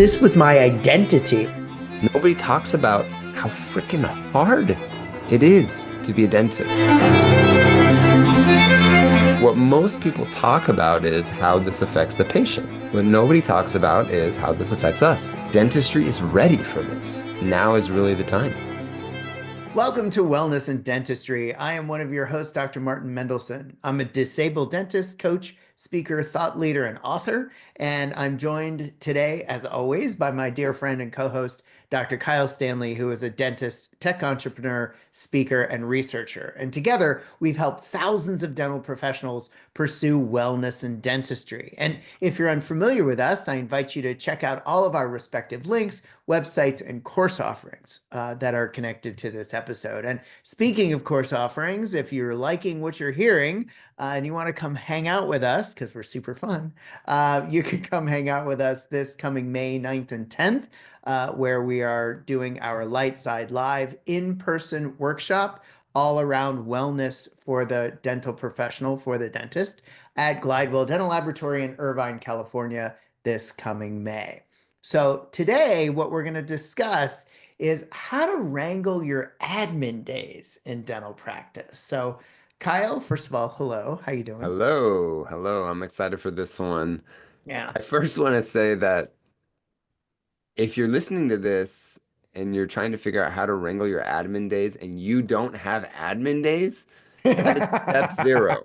This was my identity. Nobody talks about how freaking hard it is to be a dentist. What most people talk about is how this affects the patient. What nobody talks about is how this affects us. Dentistry is ready for this. Now is really the time. Welcome to Wellness and Dentistry. I am one of your hosts, Dr. Martin Mendelson. I'm a disabled dentist, coach, speaker, thought leader, and author. And I'm joined today, as always, by my dear friend and co-host, Dr. Kyle Stanley, who is a dentist, tech entrepreneur, speaker, and researcher. And together, we've helped thousands of dental professionals pursue wellness and dentistry. And if you're unfamiliar with us, I invite you to check out all of our respective links, websites, and course offerings that are connected to this episode. And speaking of course offerings, if you're liking what you're hearing and you want to come hang out with us, because we're super fun, you can come hang out with us this coming May 9th and 10th, where we are doing our Light Side Live in-person workshop all around wellness for the dental professional, for the dentist, at Glidewell Dental Laboratory in Irvine, California, this coming May. So today, what we're going to discuss is how to wrangle your admin days in dental practice. So Kyle, first of all, hello, how you doing? Hello, hello. I'm excited for this one. Yeah. I first want to say that if you're listening to this and you're trying to figure out how to wrangle your admin days and you don't have admin days, that is step zero.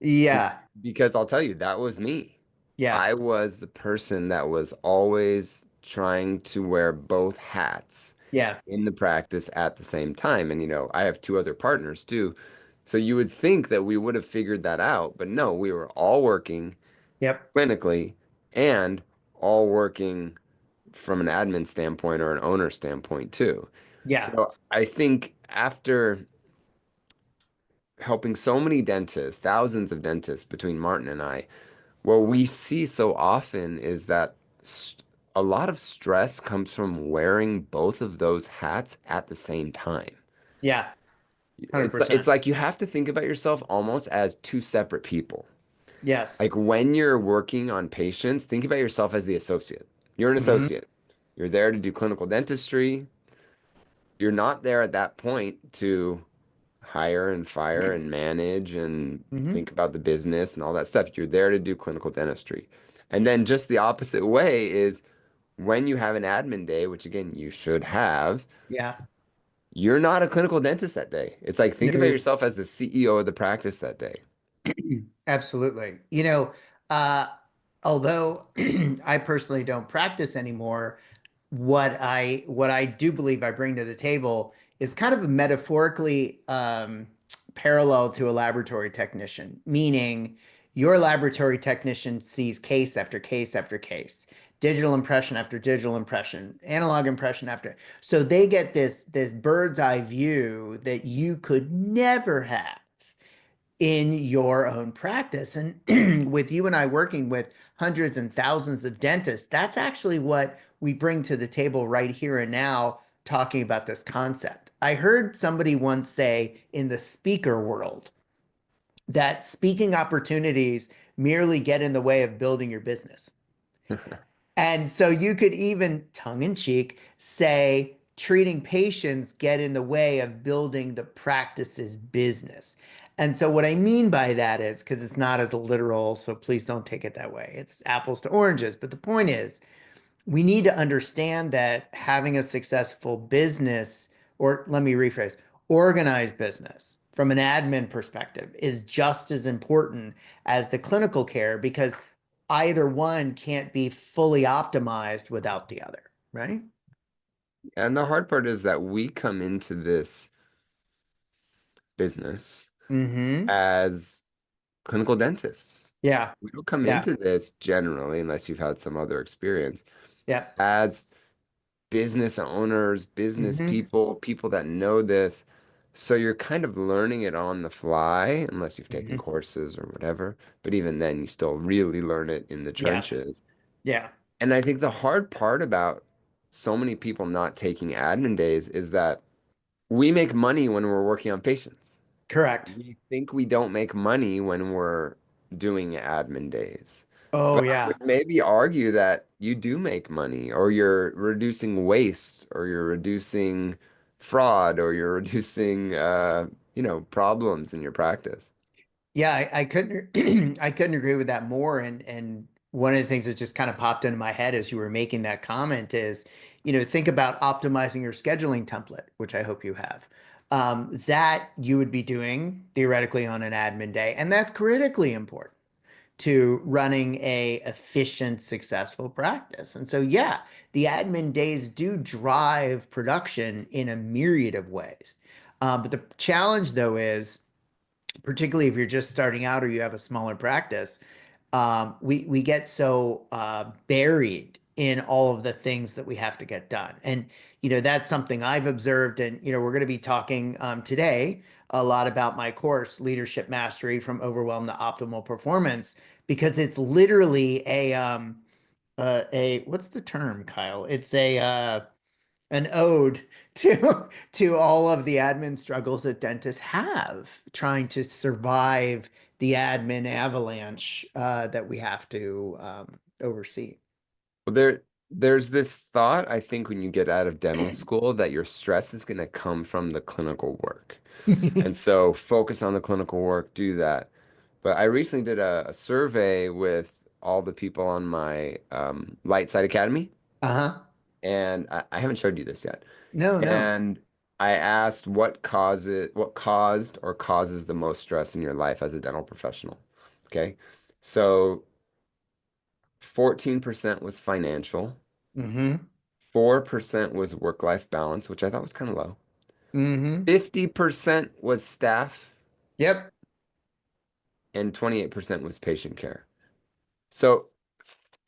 Be- Yeah. Because I'll tell you, that was me. Yeah. I was the person that was always trying to wear both hats Yeah. in the practice at the same time. And, I have two other partners too. So you would think that we would have figured that out, but no, we were all working Yep. clinically and all working from an admin standpoint or an owner standpoint too. Yeah. So I think after helping so many dentists, thousands of dentists between Martin and I, what we see so often is that a lot of stress comes from wearing both of those hats at the same time. Yeah. It's 100%. like you have to think about yourself almost as two separate people. Yes. Like when you're working on patients, think about yourself as the associate. You're an Hmm. associate. You're there to do clinical dentistry. You're not there at that point to hire and fire and manage and Hmm. think about the business and all that stuff. You're there to do clinical dentistry. And then just the opposite way is when you have an admin day, which again you should have, Yeah. you're not a clinical dentist that day. It's like think about No. yourself as the CEO of the practice that day. Absolutely. Uh, although I personally don't practice anymore, what I do believe I bring to the table is kind of a metaphorically parallel to a laboratory technician, meaning your laboratory technician sees case after case after case, digital impression after digital impression, analog impression after. So they get this bird's eye view that you could never have in your own practice. And with you and I working with hundreds and thousands of dentists, that's actually what we bring to the table right here and now, talking about this concept. I heard somebody once say in the speaker world that speaking opportunities merely get in the way of building your business. And so you could even tongue in cheek say treating patients get in the way of building the practice's business. And so what I mean by that is, because it's not as literal, so please don't take it that way. It's apples to oranges. But the point is, we need to understand that having a successful business, or let me rephrase, organized business from an admin perspective is just as important as the clinical care, because either one can't be fully optimized without the other, right? And the hard part is that we come into this business Mm-hmm. as clinical dentists. Yeah. We don't come Yeah. into this generally, unless you've had some other experience, Yeah. as business owners, business Mm-hmm. people, people that know this. So you're kind of learning it on the fly, unless you've taken Mm-hmm. courses or whatever. But even then, you still really learn it in the Yeah. trenches. Yeah. And I think the hard part about so many people not taking admin days is that we make money when we're working on patients. Correct. We think we don't make money when we're doing admin days. Oh But I yeah. would maybe argue that you do make money, or you're reducing waste, or you're reducing fraud, or you're reducing, problems in your practice. Yeah, I couldn't I couldn't agree with that more. And one of the things that just kind of popped into my head as you were making that comment is, think about optimizing your scheduling template, which I hope you have. That you would be doing theoretically on an admin day, and that's critically important to running a efficient, successful practice. And so, yeah, the admin days do drive production in a myriad of ways. But the challenge, though, is particularly if you're just starting out or you have a smaller practice, we get so buried in all of the things that we have to get done. And that's something I've observed. And we're going to be talking today a lot about my course, Leadership Mastery from Overwhelm to Optimal Performance, because it's literally a what's the term, Kyle? It's a an ode to all of the admin struggles that dentists have trying to survive the admin avalanche that we have to oversee. Well, there's this thought, I think, when you get out of dental school that your stress is going to come from the clinical work. And so focus on the clinical work, do that. But I recently did a survey with all the people on my Light Side Academy, Uh-huh. and I haven't showed you this yet. No, no. And I asked what caused or causes the most stress in your life as a dental professional. Okay. So 14% was financial, Mm-hmm. 4% was work-life balance, which I thought was kind of low. Mm-hmm. 50% was staff, Yep. and 28% was patient care. So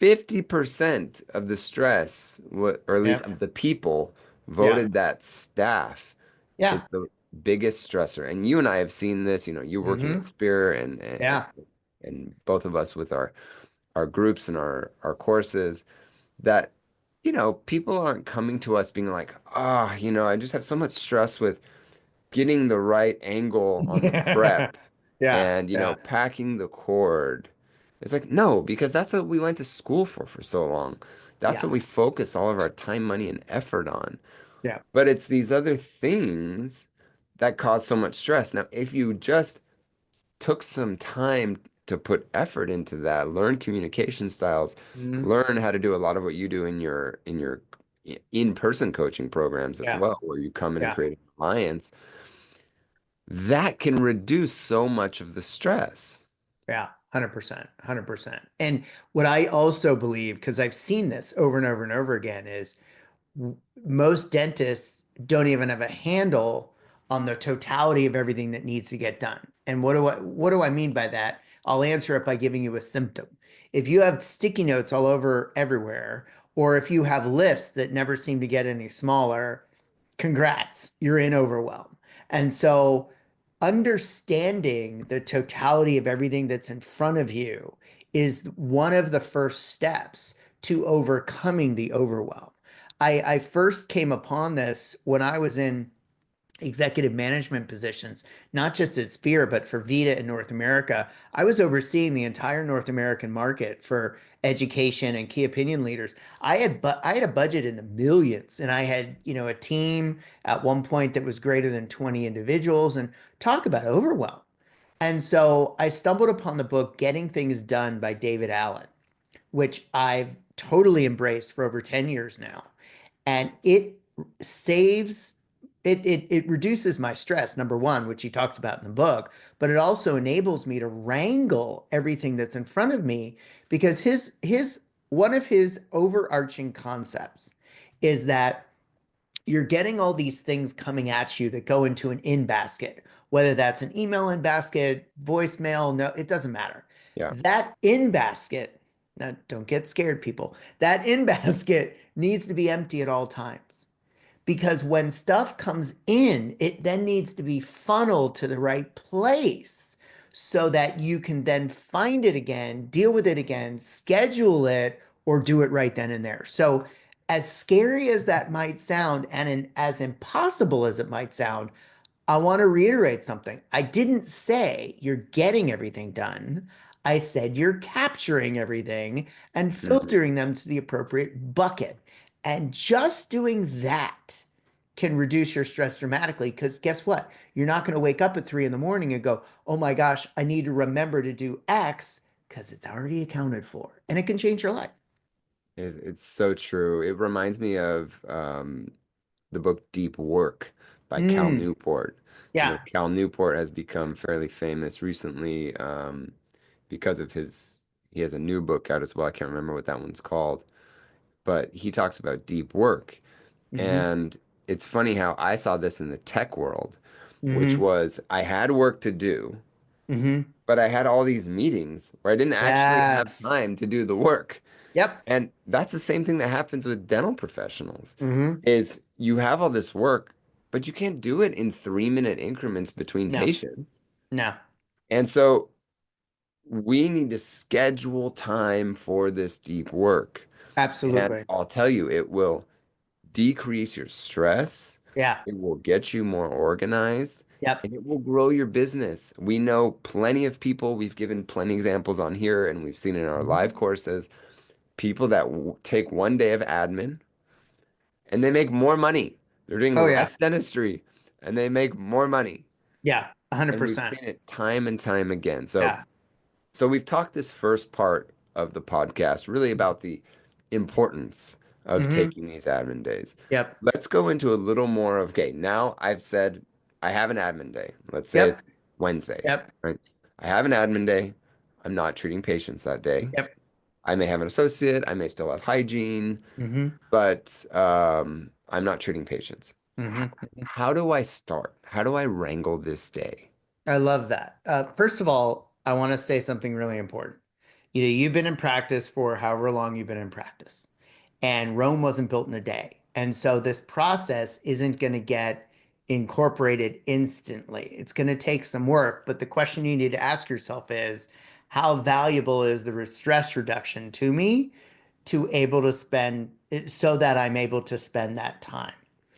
50% of the stress, or at least Yep. of the people, Yeah. voted that staff Yeah. is the biggest stressor. And you and I have seen this, you working at Mm-hmm. Spear and Yeah. and both of us with our groups and our courses that people aren't coming to us being like, I just have so much stress with getting the right angle on the prep Yeah. and Yeah. packing the cord. It's like, no, because that's what we went to school for so long. That's Yeah. what we focus all of our time, money, and effort on. Yeah. But it's these other things that cause so much stress. Now, if you just took some time to put effort into that, learn communication styles, Mhm. learn how to do a lot of what you do in your in-person coaching programs as Yeah. well, where you come in and Yeah. create an alliance, that can reduce so much of the stress. Yeah, 100%, 100%. And what I also believe, because I've seen this over and over and over again, is most dentists don't even have a handle on the totality of everything that needs to get done. And what do I mean by that? I'll answer it by giving you a symptom. If you have sticky notes all over everywhere, or if you have lists that never seem to get any smaller, congrats, you're in overwhelm. And so understanding the totality of everything that's in front of you is one of the first steps to overcoming the overwhelm. I first came upon this when I was in executive management positions, not just at Spear, but for Vita in North America. I was overseeing the entire North American market for education and key opinion leaders. I had a budget in the millions, and I had, a team at one point that was greater than 20 individuals, and talk about overwhelm. And so I stumbled upon the book Getting Things Done by David Allen, which I've totally embraced for over 10 years now. And saves it reduces my stress, number one, which he talks about in the book, but it also enables me to wrangle everything that's in front of me because his one of his overarching concepts is that you're getting all these things coming at you that go into an in basket, whether that's an email in basket, voicemail, no, it doesn't matter. Yeah. That in basket, now don't get scared, people. That in basket needs to be empty at all times because when stuff comes in, it then needs to be funneled to the right place so that you can then find it again, deal with it again, schedule it, or do it right then and there. So, as scary as that might sound, and as impossible as it might sound, I want to reiterate something. I didn't say you're getting everything done. I said you're capturing everything and Mhm. filtering them to the appropriate bucket. And just doing that can reduce your stress dramatically because guess what? You're not going to wake up at 3 in the morning and go, oh my gosh, I need to remember to do X because it's already accounted for. And it can change your life. It's so true. It reminds me of the book Deep Work by Cal Mm, Newport. yeah. Cal Newport has become fairly famous recently because of he has a new book out as well. I can't remember what that one's called, but he talks about deep work. Hmm. And it's funny how I saw this in the tech world, which Hmm. was I had work to do, Hmm. but I had all these meetings where I didn't actually have Yes. time to do the work. Yep. And that's the same thing that happens with dental professionals Hmm. is you have all this work, but you can't do it in 3-minute increments between No, patients. no, And so we need to schedule time for this deep work. And absolutely. I'll tell you, it will decrease your stress. Yeah. It will get you more organized Yep. and it will grow your business. We know plenty of people, we've given plenty examples on here and we've seen in our Mhm. live courses, people that take one day of admin and they make more money. They're doing Oh yeah. less dentistry and they make more money. Yeah. And we've 100%. seen it time and time again. So Yeah. so we've talked this first part of the podcast really about the importance of Hmm. taking these admin days. Yep. Let's go into a little more of, okay, now I've said I have an admin day. Let's say Yep. it's Wednesday, Yep. right? I have an admin day. I'm not treating patients that day. Yep. I may have an associate, I may still have hygiene, Hmm. but I'm not treating patients. H- Hmm. How do I start? How do I wrangle this day? I love that. First of all, I want to say something really important. You've been in practice for however long you've been in practice. And Rome wasn't built in a day. And so this process isn't going to get incorporated instantly. It's going to take some work. But the question you need to ask yourself is, how valuable is the stress reduction to me to able to spend so that I'm able to spend that time?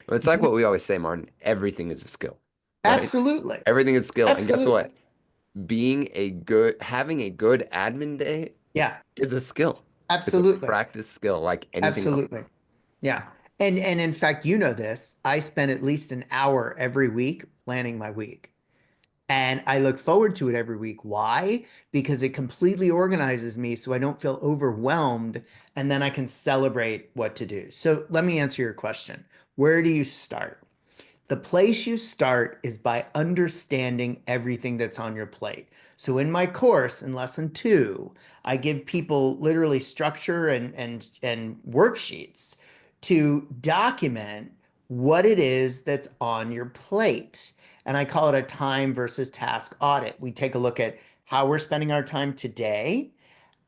Well, it's like what we always say, Martin, everything is a skill, right? Absolutely. Everything is skill. And guess Absolutely. what? Having a good admin day Yeah, is a skill. It's a absolutely. practice skill like anything else. Absolutely. Yeah. And in fact, you know this, I spend at least an hour every week planning my week. And I look forward to it every week. Why? Because it completely organizes me so I don't feel overwhelmed and then I can celebrate what to do. So let me answer your question. Where do you start? The place you start is by understanding everything that's on your plate. So in my course, in lesson 2, I give people literally structure and worksheets to document what it is that's on your plate. And I call it a time versus task audit. We take a look at how we're spending our time today.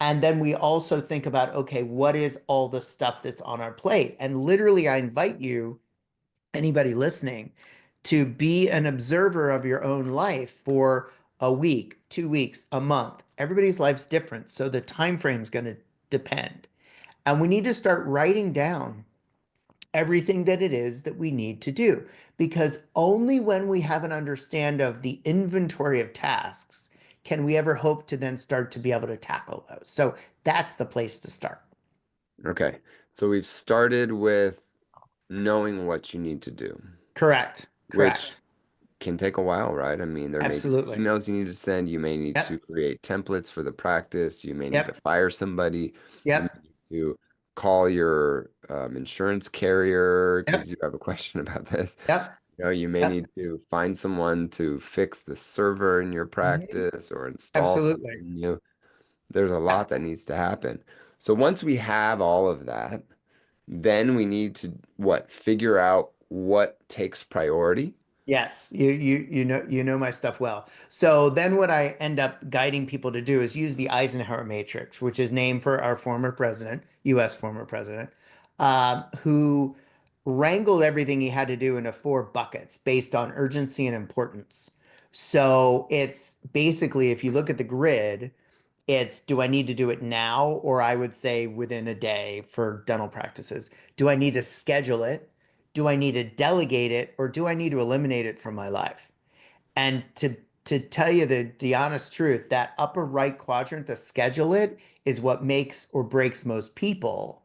And then we also think about, okay, what is all the stuff that's on our plate? And literally, I invite you, anybody listening, to be an observer of your own life for a week, 2 weeks, a month. Everybody's life's different, so the time frame is going to depend. And we need to start writing down everything that it is that we need to do, because only when we have an understand of the inventory of tasks can we ever hope to then start to be able to tackle those. So that's the place to start. Okay. So we've started with knowing what you need to do, Correct. which Correct. can take a while, right? I mean, there may be Absolutely. emails you need to send. You may need to Yep. create templates for the practice. You may need to Yep. fire somebody. You may Yep. need to call your insurance carrier because Yep. you have a question about this. Yep. You may Yep. need to find someone to fix the server in your Mhm. practice or install Absolutely. something new. There's a Yep. lot that needs to happen. So once we have all of that, then we need to what? Figure out what takes priority. Yes, you know my stuff well. So then what I end up guiding people to do is use the Eisenhower matrix, which is named for our former president, US former president, who wrangled everything he had to do into 4 buckets based on urgency and importance. So it's basically, if you look at the grid, it's, do I need to do it now? Or I would say within a day for dental practices. Do I need to schedule it? Do I need to delegate it? Or do I need to eliminate it from my life? And to tell you the honest truth, that upper right quadrant, to schedule it, is what makes or breaks most people,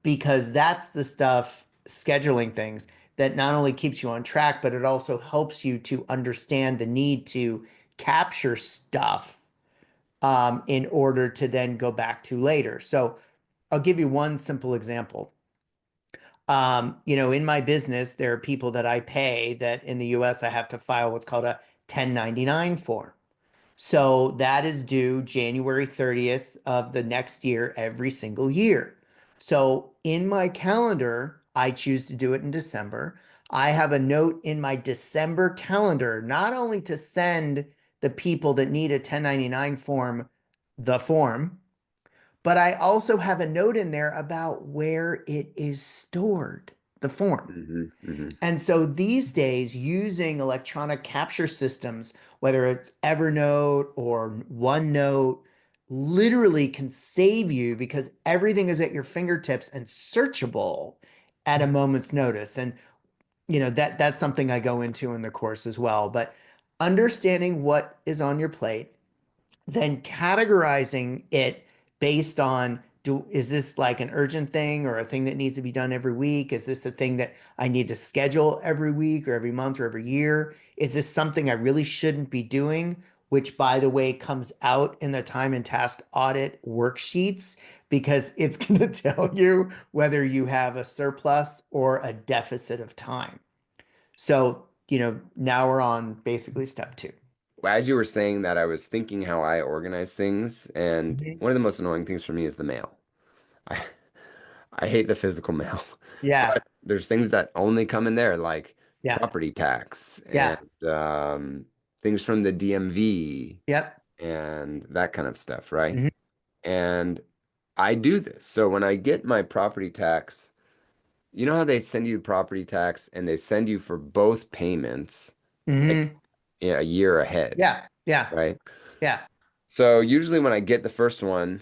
because that's the stuff, scheduling things, that not only keeps you on track, but it also helps you to understand the need to capture stuff in order to then go back to later. So I'll give you one simple example. In my business, there are people that I pay that in the US I have to file what's called a 1099 form. So that is due January 30th of the next year, every single year. So in my calendar, I choose to do it in December. I have a note in my December calendar, not only to send the people that need a 1099 form the form, but I also have a note in there about where it is stored, the form. Hmm. Hmm. And so these days, using electronic capture systems, whether it's Evernote or OneNote, literally can save you, because everything is at your fingertips and searchable at a moment's notice. And that's something I go into in the course as well. But understanding what is on your plate, then categorizing it based on, is this like an urgent thing or a thing that needs to be done every week? Is this a thing that I need to schedule every week or every month or every year? Is this something I really shouldn't be doing? Which, by the way, comes out in the time and task audit worksheets, because it's going to tell you whether you have a surplus or a deficit of time. So, now we're on basically step two. As you were saying that, I was thinking how I organize things, and Mhm. one of the most annoying things for me is the mail. I I hate the physical mail, Yeah, but there's things that only come in there, like yeah, property tax and yeah. things from the DMV Yep. and that kind of stuff, right? Hmm. And I do this. So when I get my property tax, you know how they send you property tax and they send you for both payments like Hmm. a year ahead, Yeah. Yeah. right? Yeah. So usually when I get the first one,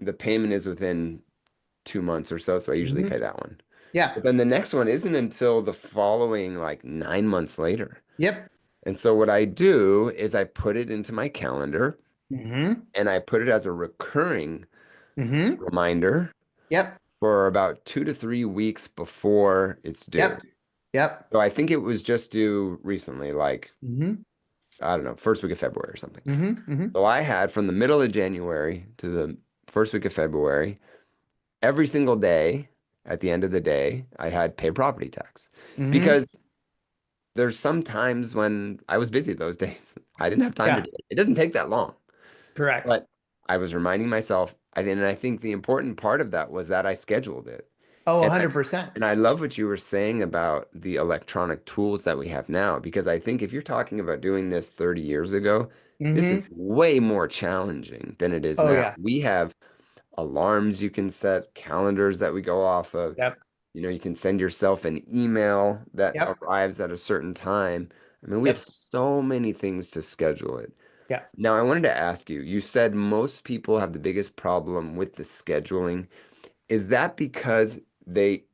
the payment is within 2 months or so, so I usually Hmm. pay that one. Yeah. But then the next one isn't until the following like 9 months later. Yep. And so what I do is I put it into my calendar Hmm. and I put it as a recurring Hmm. reminder Yep. for about 2 to 3 weeks before it's due. Yep. Yep. So I think it was just due recently, like, Hmm. I don't know, first week of February or something. Hmm. Hmm. So I had from the middle of January to the first week of February, every single day at the end of the day, I had paid property tax Hmm. because there's some times when I was busy those days. I didn't have time to Yeah. do it. It doesn't take that long, Correct. but I was reminding myself, and I think the important part of that was that I scheduled it. Oh, And I 100%. and I love what you were saying about the electronic tools that we have now, because I think if you're talking about doing this 30 years ago, this is Hmm. way more challenging than it is Oh, now. yeah. We have alarms you can set, calendars that we go off of. Yep. You can send yourself an email that Yep. arrives at a certain time. I mean, we have Yep. so many things to schedule it. Yep. Now, I wanted to ask you, you said most people have the biggest problem with the scheduling. Is that because they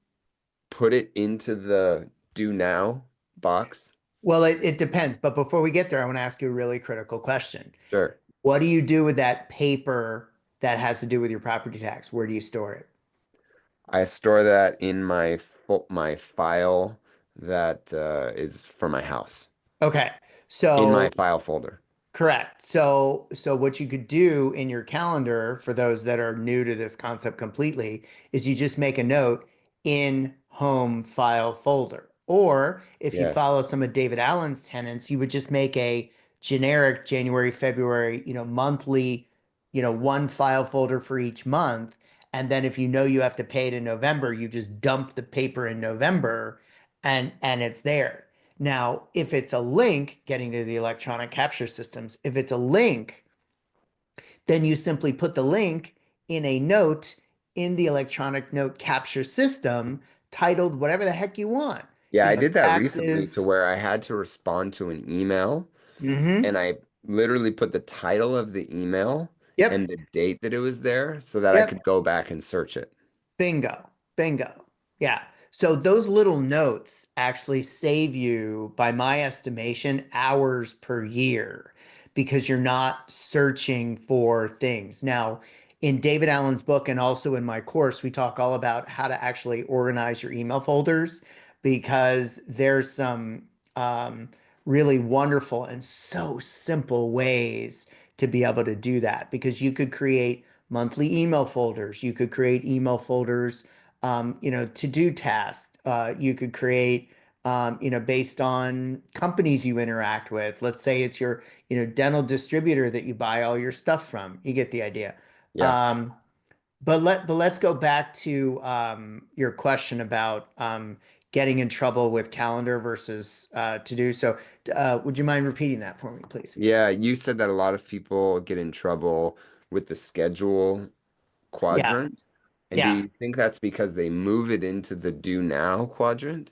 put it into the do now box? Well, it depends. But before we get there, I want to ask you a really critical question. Sure. What do you do with that paper that has to do with your property tax? Where do you store it? I store that in my file that is for my house, Okay. in my So file folder. correct. So what you could do in your calendar, for those that are new to this concept completely, is you just make a note in home file folder. Or if you Yes. follow some of David Allen's tenants, you would just make a generic January, February, monthly, one file folder for each month. And then if you know you have to pay it in November, you just dump the paper in November, and it's there. Now, if it's a link, getting to the electronic capture systems, if it's a link, then you simply put the link in a note in the electronic note capture system, titled whatever the heck you want. Yeah, I did that recently to Taxes. where I had to respond to an email Mm-hmm. and I literally put the title of the email and Yep. the date that it was there so that I Yep. could go back and search it. Bingo. Bingo. Yeah. So those little notes actually save you, by my estimation, hours per year because you're not searching for things. Now, in David Allen's book and also in my course, we talk all about how to actually organize your email folders because there's some um, really wonderful and so simple ways to be able to do that because you could create monthly email folders. You could create email folders to do tasks. You could create, based on companies you interact with. Let's say it's your, dental distributor that you buy all your stuff from. You get the idea. Yeah. Um, but let's go back to your question about getting in trouble with calendar versus to do. So, would you mind repeating that for me, please? Yeah, you said that a lot of people get in trouble with the schedule Yeah, quadrant. And do yeah. you think that's because they move it into the do now quadrant?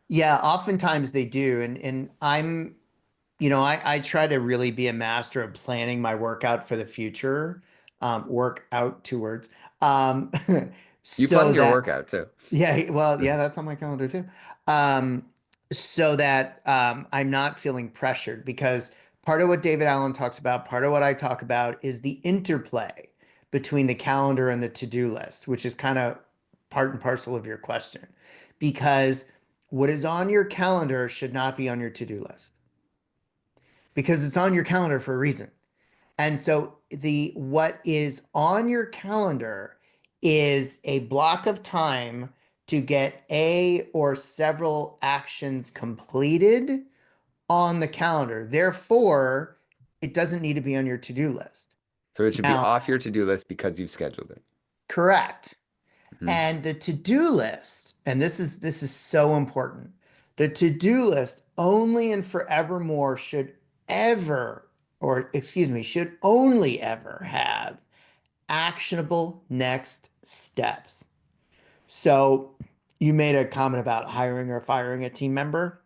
Yeah, oftentimes they do. And I try to really be a master of planning my workout for the future, work out two words. Um, You so plan your that, workout too. yeah, well, yeah, that's on my calendar too. Um, so that I'm not feeling pressured because part of what David Allen talks about, part of what I talk about is the interplay between the calendar and the to-do list, which is kind of part and parcel of your question. Because what is on your calendar should not be on your to-do list because it's on your calendar for a reason. And so the what is on your calendar is a block of time to get a or several actions completed on the calendar. Therefore, it doesn't need to be on your to-do list. So it should be Now, off your to-do list because you've scheduled it. correct. Mhm. And the to-do list, and this is so important. The to-do list only and forevermore should ever, or excuse me, should only ever have actionable next steps. So you made a comment about hiring or firing a team member.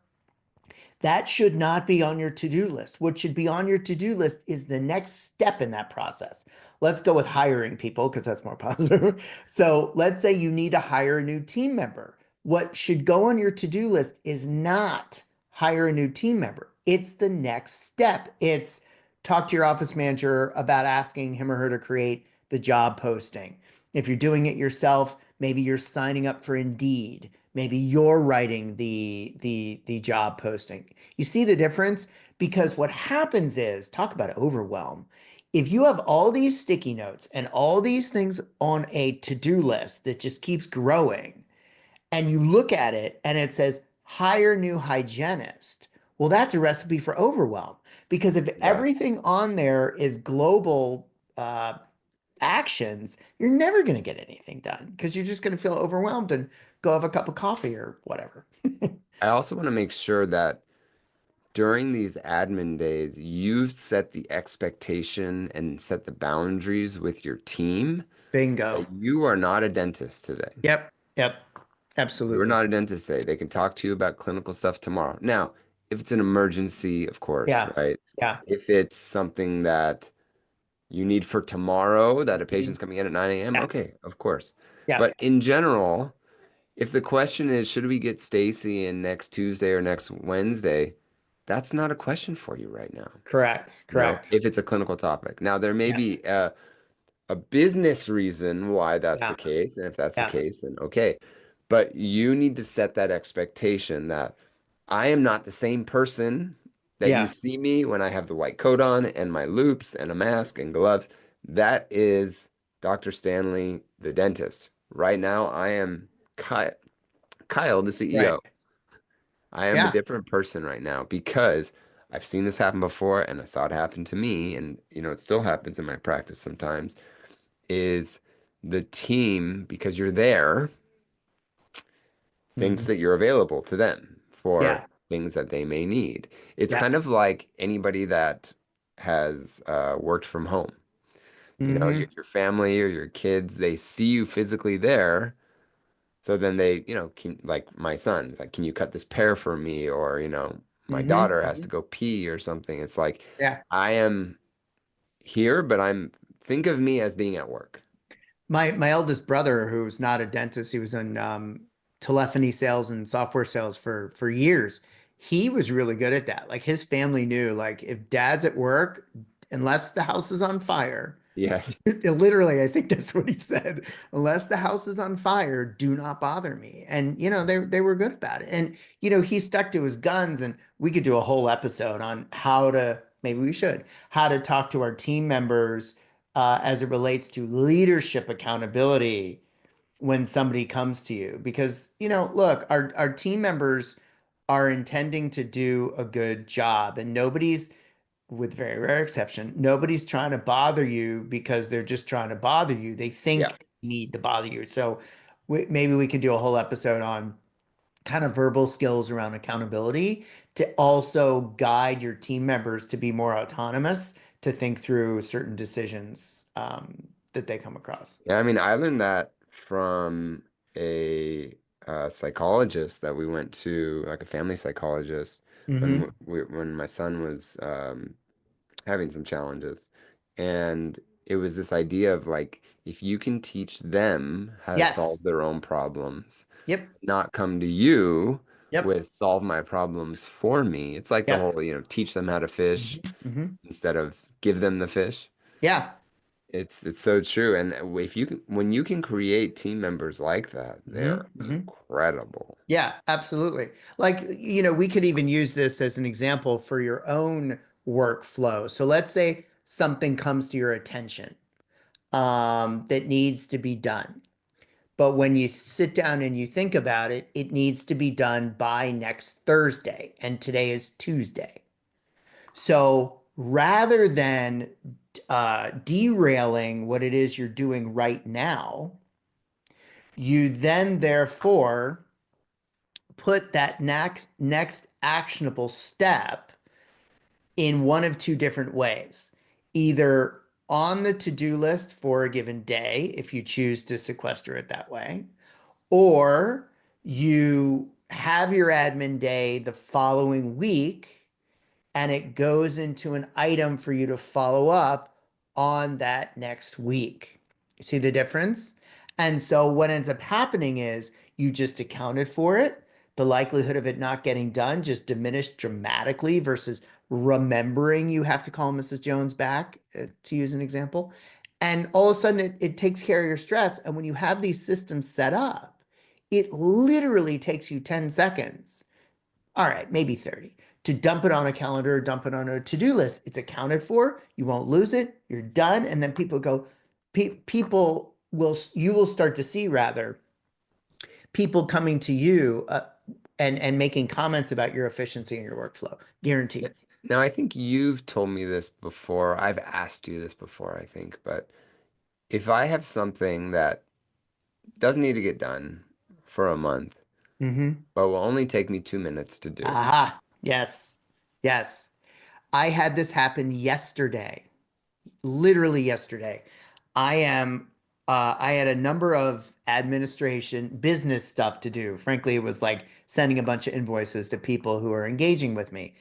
That should not be on your to-do list. What should be on your to-do list is the next step in that process. Let's go with hiring people because that's more positive. So let's say you need to hire a new team member. What should go on your to-do list is not hire a new team member. It's the next step. It's talk to your office manager about asking him or her to create the job posting. If you're doing it yourself, maybe you're signing up for Indeed. Maybe you're writing the job posting. You see the difference? Because what happens is, talk about overwhelm. If you have all these sticky notes and all these things on a to-do list that just keeps growing, and you look at it and it says hire new hygienist, well, that's a recipe for overwhelm. Because if Yeah. everything on there is global actions, you're never going to get anything done because you're just going to feel overwhelmed and go have a cup of coffee or whatever. I also want to make sure that during these admin days, you've set the expectation and set the boundaries with your team Bingo. that you are not a dentist today. Yep. Yep. You're Absolutely. not a dentist today. They can talk to you about clinical stuff tomorrow. Now, if it's an emergency, of course, Yeah. right? Yeah. If it's something that you need for tomorrow, that a Mhm. patient's coming in at 9 a.m., Yeah. okay, of course. Yeah. But in general, if the question is, should we get Stacy in next Tuesday or next Wednesday? That's not a question for you right now. Correct. Correct. If it's a clinical topic. Now, there may Yeah. be a business reason why that's the Yeah. case. And if that's the Yeah. case, then okay. But you need to set that expectation that I am not the same person that you Yeah. see me when I have the white coat on and my loops and a mask and gloves. That is Dr. Stanley, the dentist. Right now, I am Kyle, the Right. CEO. I am a Yeah. different person right now because I've seen this happen before and I saw it happen to me. And, it still happens in my practice sometimes is the team, because you're there, thinks Mhm. that you're available to them for Yeah. things that they may need. It's Yeah. kind of like anybody that has worked from home. Hmm. Your family or your kids, they see you physically there. So then they, like my son, like, can you cut this pear for me? Or, my Hmm. daughter has to Hmm. go pee or something. It's like, Yeah. I am here, but think of me as being at work. My eldest brother, who's not a dentist, he was in telephony sales and software sales for years. He was really good at that. Like his family knew, like if dad's at work, unless the house is on fire, Yes. literally, I think that's what he said. Unless the house is on fire, do not bother me. And they were good about it. And he stuck to his guns. And we could do a whole episode on how to, maybe we should, how to talk to our team members as it relates to leadership accountability when somebody comes to you. Because look, our team members are intending to do a good job, and nobody's, with very rare exception, nobody's trying to bother you because they're just trying to bother you. They Yeah. think they need to bother you. So maybe we could do a whole episode on kind of verbal skills around accountability to also guide your team members to be more autonomous, to think through certain decisions that they come across. Yeah, I mean, I learned that from a psychologist that we went to, like a family psychologist, Hmm. when my son was having some challenges. And it was this idea of like, if you can teach them how to solve Yes. their own problems, Yep. not come to you Yep. with solve my problems for me. It's like the Yep. whole, teach them how to fish Hmm. Hmm. instead of give them the fish. Yeah. It's so true. And if you can, when you can create team members like that, Hmm. they're Hmm. incredible. Yeah, absolutely. Like, we could even use this as an example for your own workflow. So let's say something comes to your attention that needs to be done. But when you sit down and you think about it, it needs to be done by next Thursday. And today is Tuesday. So rather than derailing what it is you're doing right now, you then therefore put that next actionable step in one of two different ways. Either on the to-do list for a given day, if you choose to sequester it that way, or you have your admin day the following week and it goes into an item for you to follow up on that next week. You see the difference? And so what ends up happening is you just accounted for it. The likelihood of it not getting done just diminished dramatically versus remembering you have to call Mrs. Jones back, to use an example. And all of a sudden it takes care of your stress. And when you have these systems set up, it literally takes you 10 seconds, all right, maybe 30, to dump it on a calendar or dump it on a to-do list. It's accounted for. You won't lose it. You're done. And then people go, people will, you will start to see rather people coming to you and making comments about your efficiency and your workflow. Yeah. Guaranteed. Now, I think you've told me this before. I've asked you this before, I think, but if I have something that doesn't need to get done for a month, Mm-hmm. but will only take me 2 minutes to do. Aha. Yes. Yes. I had this happen yesterday, literally yesterday. I had a number of administration business stuff to do. Frankly, it was like sending a bunch of invoices to people who are engaging with me.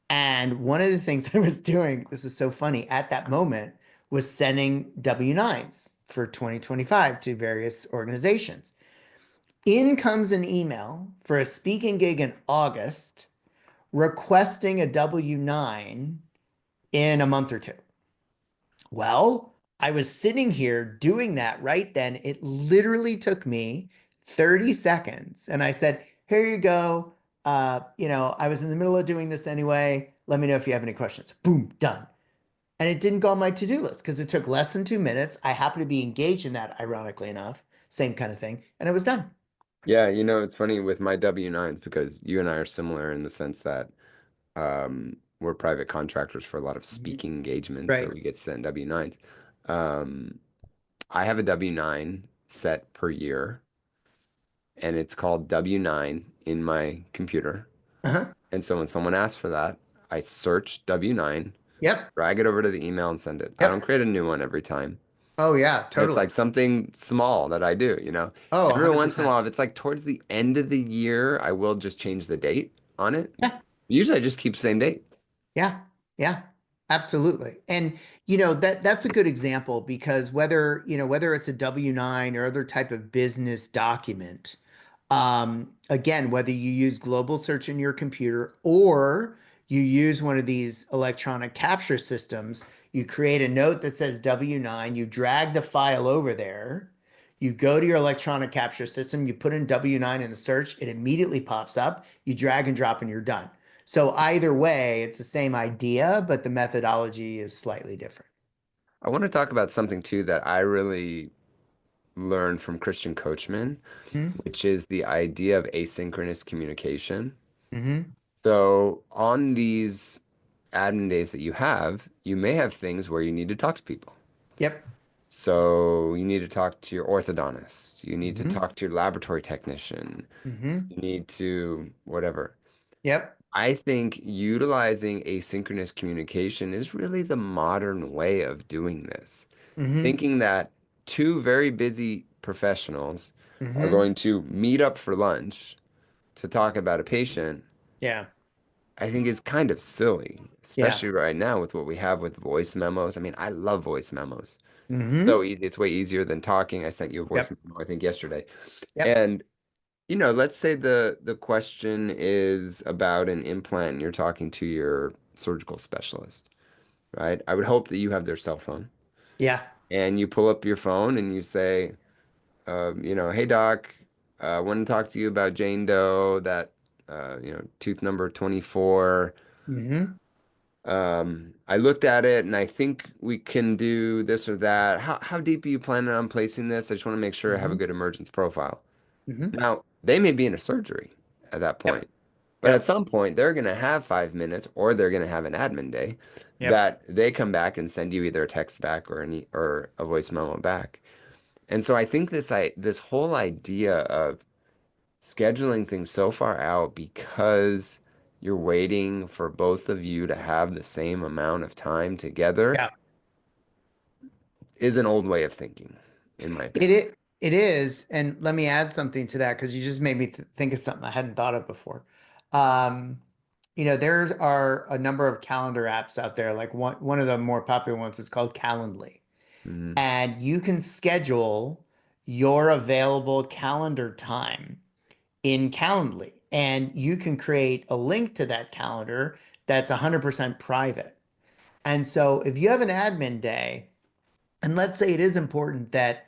And one of the things I was doing, this is so funny, at that moment was sending W-9s for 2025 to various organizations. In comes an email for a speaking gig in August requesting a W-9 in a month or two. Well, I was sitting here doing that right then. It literally took me 30 seconds. And I said, here you go. I was in the middle of doing this anyway. Let me know if you have any questions. Boom, done. And it didn't go on my to-do list because it took less than 2 minutes. I happened to be engaged in that, ironically enough, same kind of thing. And it was done. Yeah, it's funny with my W-9s because you and I are similar in the sense that we're private contractors for a lot of Mhm. speaking engagements, so Right. we get sent W-9s. Um, I have a W-9 set per year, and it's called W-9 in my computer. Uh-huh. And so when someone asks for that, I search W-9, Yep. drag it over to the email and send it. I don't Yep. create a new one every time. Oh, yeah, And it's totally. like something small that I do. Oh, Every once in a 100%. while, if it's like towards the end of the year, I will just change the date on it. Yeah. Usually I just keep the same date. Yeah, yeah, absolutely. And that's a good example because whether it's a W-9 or other type of business document, Again, whether you use global search in your computer or you use one of these electronic capture systems, you create a note that says W9, you drag the file over there, you go to your electronic capture system, you put in W9 in the search, it immediately pops up, you drag and drop, and you're done. So either way, it's the same idea, but the methodology is slightly different. I want to talk about something too that I really learned from Christian Coachman, Mm-hmm. which is the idea of asynchronous communication. Mm-hmm. So on these admin days that you may have things where you need to talk to people. Yep. So you need to talk to your orthodontist, you need to Mm-hmm. talk to your laboratory technician, Mm-hmm. you need to whatever. Yep. I think utilizing asynchronous communication is really the modern way of doing this. Mm-hmm. Thinking that two very busy professionals are Mm-hmm. going to meet up for lunch to talk about a patient, Yeah. I think is kind of silly, Yeah. especially right now with what we have with voice memos. I mean, I love voice memos. Mm-hmm. So easy. It's way easier than talking. I sent you a voice Yep. memo, I think, yesterday. Yep. And let's say the question is about an implant and you're talking to your surgical specialist, right? I would hope that you have their cell phone Yeah. and you pull up your phone and you say, hey doc, I want to talk to you about Jane Doe, that tooth number 24. Mm-hmm. I looked at it and I think we can do this or that. How deep are you planning on placing this? I just want to make sure I have a Mm-hmm. good emergence profile. Mm-hmm. Now, they may be in a surgery at that Yep. point, but at Yep. some point they're going to have 5 minutes or they're going to have an admin day Yep. that they come back and send you either a text back or a voice memo back. And so I think this whole idea of scheduling things so far out because you're waiting for both of you to have the same amount of time together Yeah. is an old way of thinking, in my It opinion. it it is, and let me add something to that because you just made me think of something I hadn't thought of before. Um, there are a number of calendar apps out there. Like one of the more popular ones is called Calendly, Mhm. and you can schedule your available calendar time in Calendly, and you can create a link to that calendar that's 100% private. And so if you have an admin day, and let's say it is important that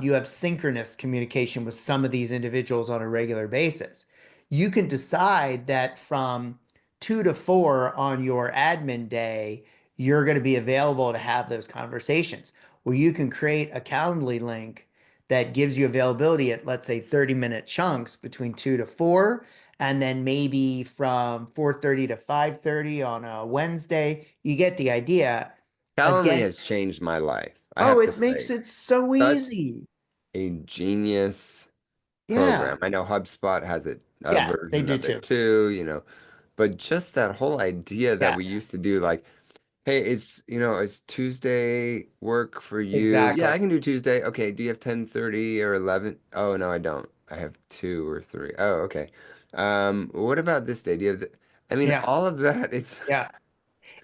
you have synchronous communication with some of these individuals on a regular basis, you can decide that from 2 to 4 on your admin day, you're going to be available to have those conversations. Or you can create a Calendly link that gives you availability at, let's say, 30-minute chunks between 2 to 4. And then maybe from 4:30 to 5:30 on a Wednesday. You get the idea. Calendly Again, has changed my life, I oh, have to it makes say. it so Such easy. a genius Yeah. program. I know HubSpot has a Yeah, they version do of it too. too. But just that whole idea that Yeah, we used to do, like, hey, is Tuesday work for you? Yeah, exactly. I can do Tuesday. Okay, do you have 10:30 or 11? Oh, no, I don't. I have 2 or 3. Oh, okay. What about this day? Do you have I mean, Yeah, all of that, it's yeah.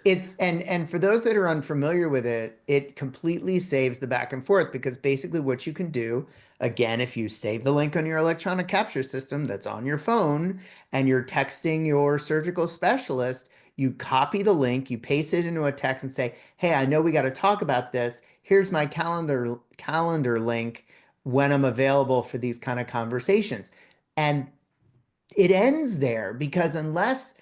It's and for those that are unfamiliar with it, it completely saves the back and forth because basically what you can do, again, if you save the link on your electronic capture system that's on your phone and you're texting your surgical specialist, you copy the link, you paste it into a text and say, "Hey, I know we got to talk about this. Here's my calendar link when I'm available for these kind of conversations." And it ends there because unless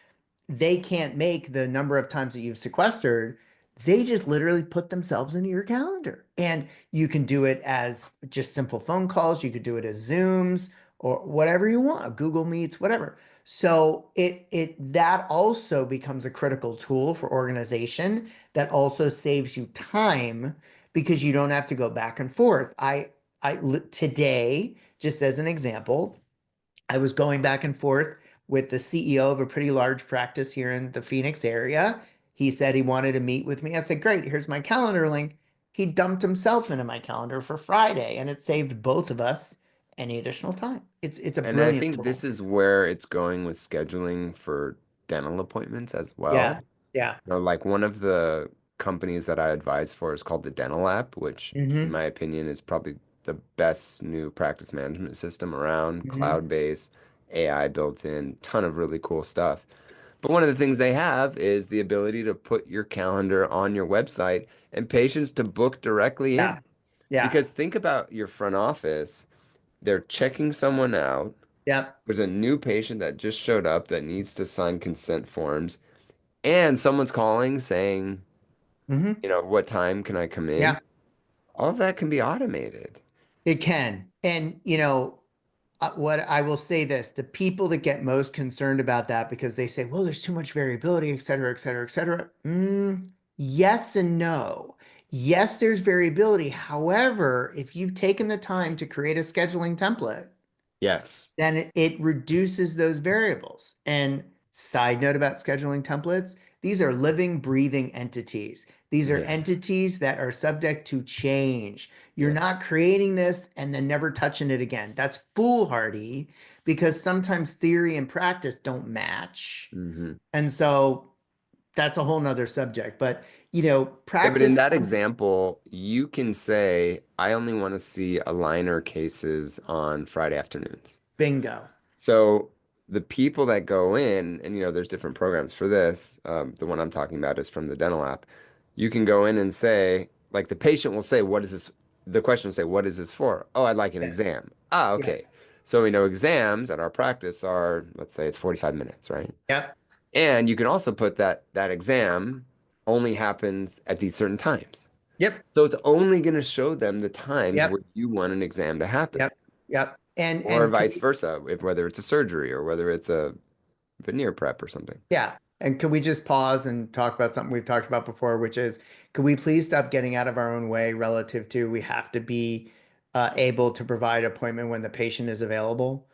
they can't make the number of times that you've sequestered, they just literally put themselves into your calendar. And you can do it as just simple phone calls, you could do it as Zooms or whatever you want, Google Meets, whatever. So it that also becomes a critical tool for organization that also saves you time because you don't have to go back and forth. Today, just as an example, I was going back and forth with the CEO of a pretty large practice here in the Phoenix area. He said he wanted to meet with me. I said, "Great, here's my calendar link." He dumped himself into my calendar for Friday, and it saved both of us any additional time. It's a and I brilliant think this tool. is where it's going with scheduling for dental appointments as Yeah, well. yeah. Like one of the companies that I advise for is called the Dental app, which in Hmm. my opinion is probably the best new practice management system around, Hmm. cloud-based, AI built in, ton of really cool stuff. But one of the things they have is the ability to put your calendar on your website and patients to book directly Yeah. in. Yeah. Because think about your front office, they're checking someone out. Yep. There's a new patient that just showed up that needs to sign consent forms, and someone's calling saying, Hmm. what time can I come in? Yeah. All of that can be automated. It can. And, what I will say this, the people that get most concerned about that because they say, well, there's too much variability, et cetera, et cetera, et cetera. Yes and no. Yes, there's variability. However, if you've taken the time to create a scheduling template, Yes. then it reduces those variables. And side note about scheduling templates, these are living, breathing entities. These are Yeah. entities that are subject to change. You're Yeah. not creating this and then never touching it again. That's foolhardy because sometimes theory and practice don't match. hmm And so that's a whole nother subject. But, Yeah, but in practice, that example, you can say, I only want to see aligner cases on Friday afternoons. bingo. So the people that go in, and there's different programs for this. The one I'm talking about is from the dental app. You can go in and say, like the patient will say, what is this? The question will say, what is this for? Oh, I'd like an Yeah. exam. Ah, Yeah. okay. So we know exams at our practice are, let's say it's 45 minutes, right? Yep. And you can also put that exam only happens at these certain times. Yep. So it's only going to show them the times Yep. where you want an exam to happen, Yep. Yep. And or and can vice versa, if whether it's a surgery or whether it's a veneer prep or something. Yeah. And can we just pause and talk about something we've talked about before, which is, can we please stop getting out of our own way relative to we have to be able to provide appointment when the patient is available?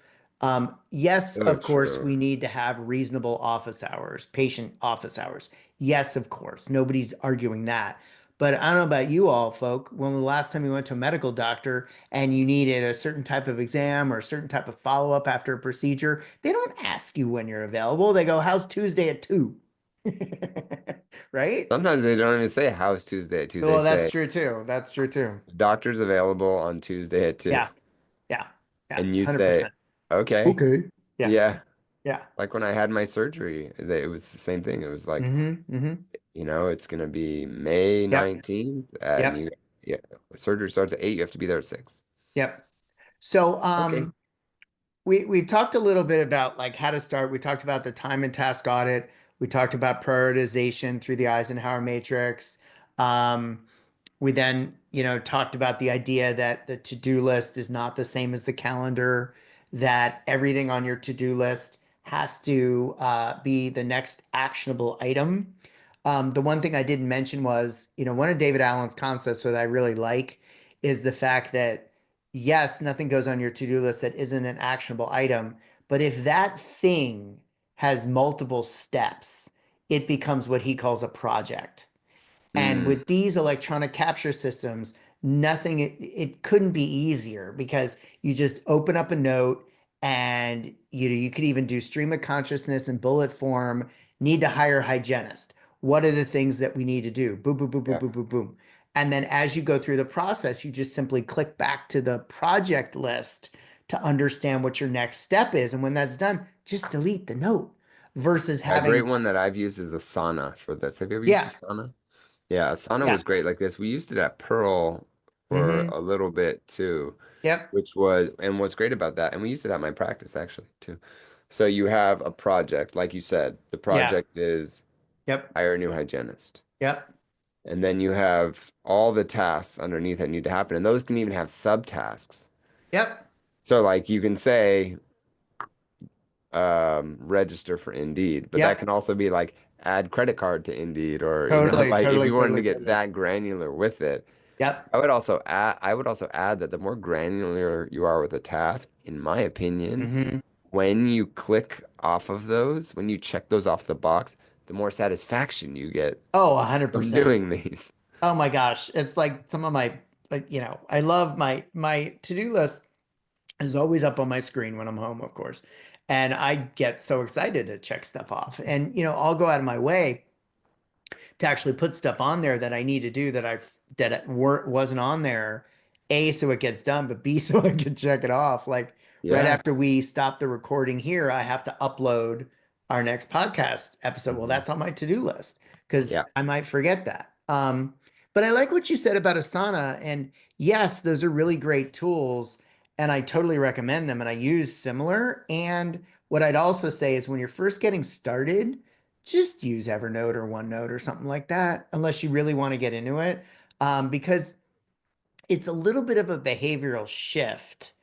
Yes, So of course, true. we need to have reasonable office hours, patient office hours. Yes, of course. Nobody's arguing that. But I don't know about you all, folk. When the last time you went to a medical doctor and you needed a certain type of exam or a certain type of follow-up after a procedure, they don't ask you when you're available. They go, how's Tuesday at 2? Right? Sometimes they don't even say how's Tuesday at 2. They Well, that's say true too. That's true too. doctor's available on Tuesday at 2. Yeah. Yeah. Yeah. And you say, 100%. okay, Okay. Yeah. yeah. Yeah. Like when I had my surgery, it was the same thing. It was like, Hmm. it's going to be May Yep. 19th, and Yep. yeah, surgery starts at 8. You have to be there at 6. Yep. So, Okay. we've talked a little bit about like how to start. We talked about the time and task audit. We talked about prioritization through the Eisenhower matrix. Um, we then, talked about the idea that the to-do list is not the same as the calendar, that everything on your to-do list has to be the next actionable item. The one thing I didn't mention was, one of David Allen's concepts that I really like is the fact that, yes, nothing goes on your to-do list that isn't an actionable item, but if that thing has multiple steps, it becomes what he calls a project. And Mm, with these electronic capture systems, nothing, it couldn't be easier because you just open up a note and you could even do stream of consciousness in bullet form, need to hire a hygienist. What are the things that we need to do? Boom, boom, boom, boom, yeah. boom, boom, boom. And then as you go through the process, you just simply click back to the project list to understand what your next step is. And when that's done, just delete the note versus A great having, one that I've used is Asana for this. Have you ever used yeah, Asana? Yeah, Asana yeah. was great like this. We used it at Pearl for Hmm. a little bit too, Yep. and what's great about that, and we used it at my practice actually too. So you have a project, like you said, the Yeah. project is Yep. hire a new hygienist. Yep. And then you have all the tasks underneath that need to happen, and those can even have subtasks. Yep. So like you can say register for Indeed, but that Yep. can also be like add credit card to Indeed, or Totally, like if totally, you wanted to totally, get totally. that granular with it. Yep. I would also add that the more granular you are with a task, in my opinion, Hmm. when you click off of those, when you check those off the box, the more satisfaction you get Oh, from 100%. doing these. Oh my gosh. It's like some of my, like, I love my to-do list is always up on my screen when I'm home, of course. And I get so excited to check stuff off. And, I'll go out of my way to actually put stuff on there that I need to do that wasn't on there. A, so it gets done, but B, so I can check it off. Like right Yeah. after we stop the recording here, I have to upload our next podcast episode. Well, Hmm. that's on my to-do list because Yeah. I might forget that. But I like what you said about Asana. And yes, those are really great tools. And I totally recommend them. And I use similar. And what I'd also say is when you're first getting started, just use Evernote or OneNote or something like that, unless you really want to get into it. Because it's a little bit of a behavioral shift.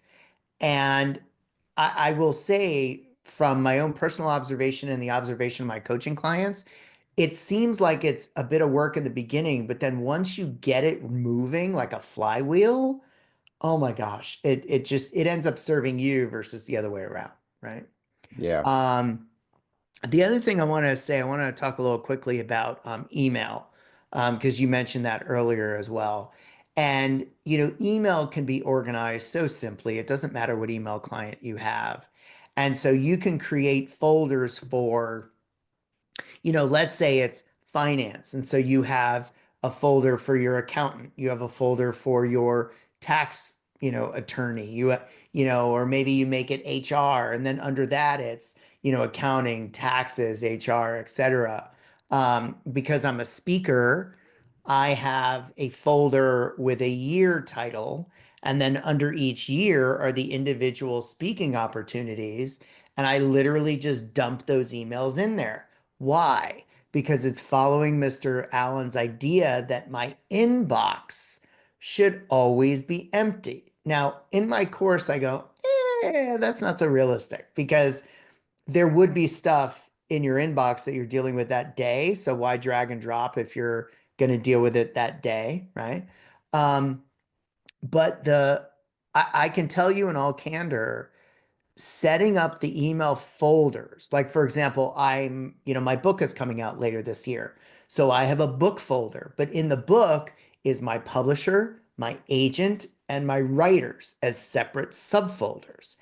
And I will say, from my own personal observation and the observation of my coaching clients, it seems like it's a bit of work in the beginning, but then once you get it moving like a flywheel, oh my gosh, it ends up serving you versus the other way around, right? Yeah. Um, the other thing I want to say, I want to talk a little quickly about email, because you mentioned that earlier as well. And, email can be organized so simply. It doesn't matter what email client you have. And so you can create folders for, let's say it's finance. And so you have a folder for your accountant, you have a folder for your tax, attorney, or maybe you make it HR. And then under that, it's, accounting, taxes, HR, etc. Because I'm a speaker, I have a folder with a year title. And then under each year are the individual speaking opportunities. And I literally just dump those emails in there. Why? Because it's following Mr. Allen's idea that my inbox should always be empty. Now, in my course, I go, that's not so realistic because there would be stuff in your inbox that you're dealing with that day. So why drag and drop if you're going to deal with it that day, right? Um, but I can tell you in all candor, setting up the email folders. Like for example, my book is coming out later this year. So I have a book folder, but in the book is my publisher, my agent, and my writers as separate subfolders.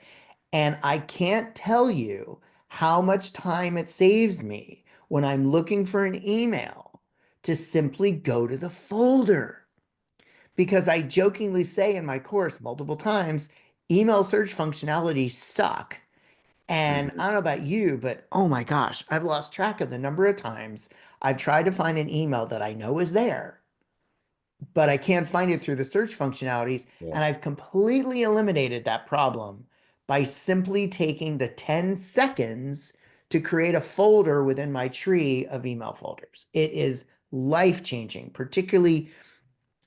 And I can't tell you how much time it saves me when I'm looking for an email to simply go to the folder. Because I jokingly say in my course multiple times, email search functionalities suck. And Hmm. I don't know about you, but oh my gosh, I've lost track of the number of times I've tried to find an email that I know is there, but I can't find it through the search functionalities. Yeah. And I've completely eliminated that problem by simply taking the 10 seconds to create a folder within my tree of email folders. It is life changing, particularly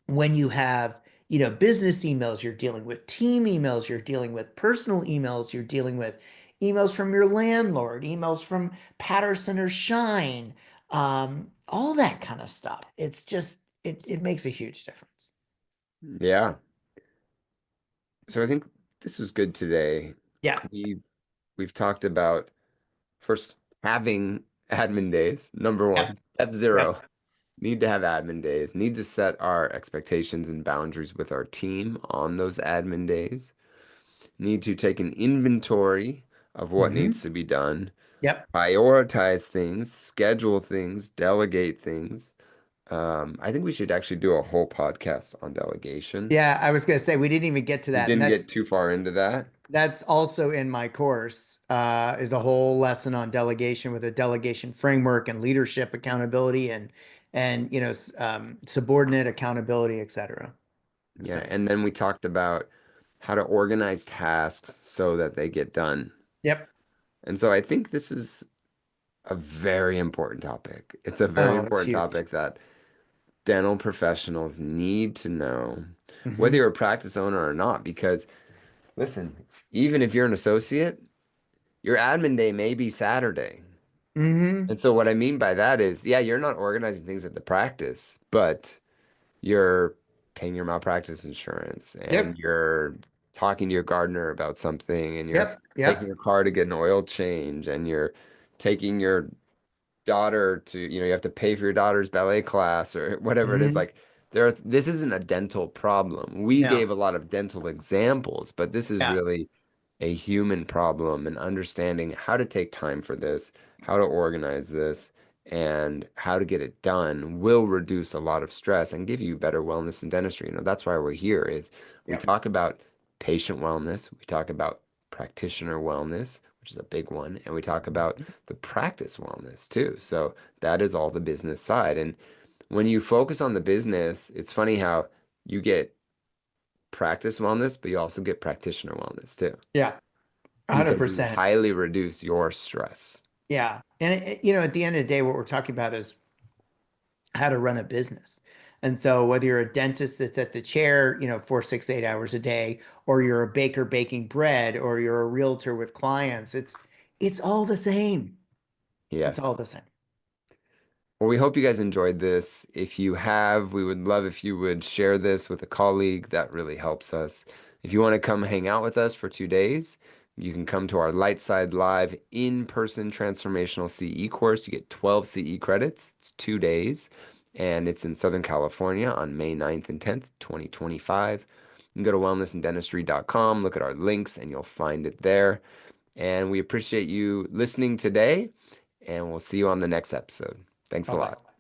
when you have business emails you're dealing with, team emails you're dealing with, personal emails you're dealing with, emails from your landlord, emails from Patterson or Shine, all that kind of stuff. It's just it makes a huge difference. Yeah. So I think this was good today. Yeah. We've we've talked about first having admin days. Number Yep. one, step Yep. zero. Need to have admin days. Need to set our expectations and boundaries with our team on those admin days. Need to take an inventory of what Hmm. needs to be done, Yep. prioritize things, schedule things, delegate things. I think we should actually do a whole podcast on delegation. Yeah, I was gonna say we didn't even get to We that, and didn't get that's too far into that. that's also in my course, is a whole lesson on delegation with a delegation framework and leadership accountability and subordinate accountability, etc. Yeah, So, and then we talked about how to organize tasks so that they get done. yep. And so I think this is a very important topic. It's a very Oh, it's important huge. topic that dental professionals need to know, whether Hmm. you're a practice owner or not, because listen, even if you're an associate, your admin day may be Saturday. Hmm. And so what I mean by that is, yeah, you're not organizing things at the practice, but you're paying your malpractice insurance and Yep. you're talking to your gardener about something and you're Yep. taking Yep. your car to get an oil change and you're taking your daughter to, you have to pay for your daughter's ballet class or whatever it is. Hmm. Like this isn't a dental problem. We No. gave a lot of dental examples, but this is Yeah. really a human problem and understanding how to take time for this, how to organize this, and how to get it done will reduce a lot of stress and give you better wellness in dentistry. That's why we're here is we Yeah. talk about patient wellness, we talk about practitioner wellness, which is a big one, and we talk about Mhm. the practice wellness too. So that is all the business side. And when you focus on the business, it's funny how you get practice wellness, but you also get practitioner wellness too, Yeah. because you 100%. highly reduce your stress. Yeah. And at the end of the day, what we're talking about is how to run a business. And so whether you're a dentist that's at the chair, 4, 6, 8 hours a day, or you're a baker baking bread, or you're a realtor with clients, it's all the same. It's Yes. all the same. Well, we hope you guys enjoyed this. If you have, we would love if you would share this with a colleague. That really helps us. If you want to come hang out with us for 2 days, you can come to our Lightside Live in-person transformational CE course. You get 12 CE credits. It's 2 days, and it's in Southern California on May 9th and 10th, 2025. You can go to wellnessanddentistry.com, look at our links, and you'll find it there. And we appreciate you listening today, and we'll see you on the next episode. Thanks a Bye-bye. lot.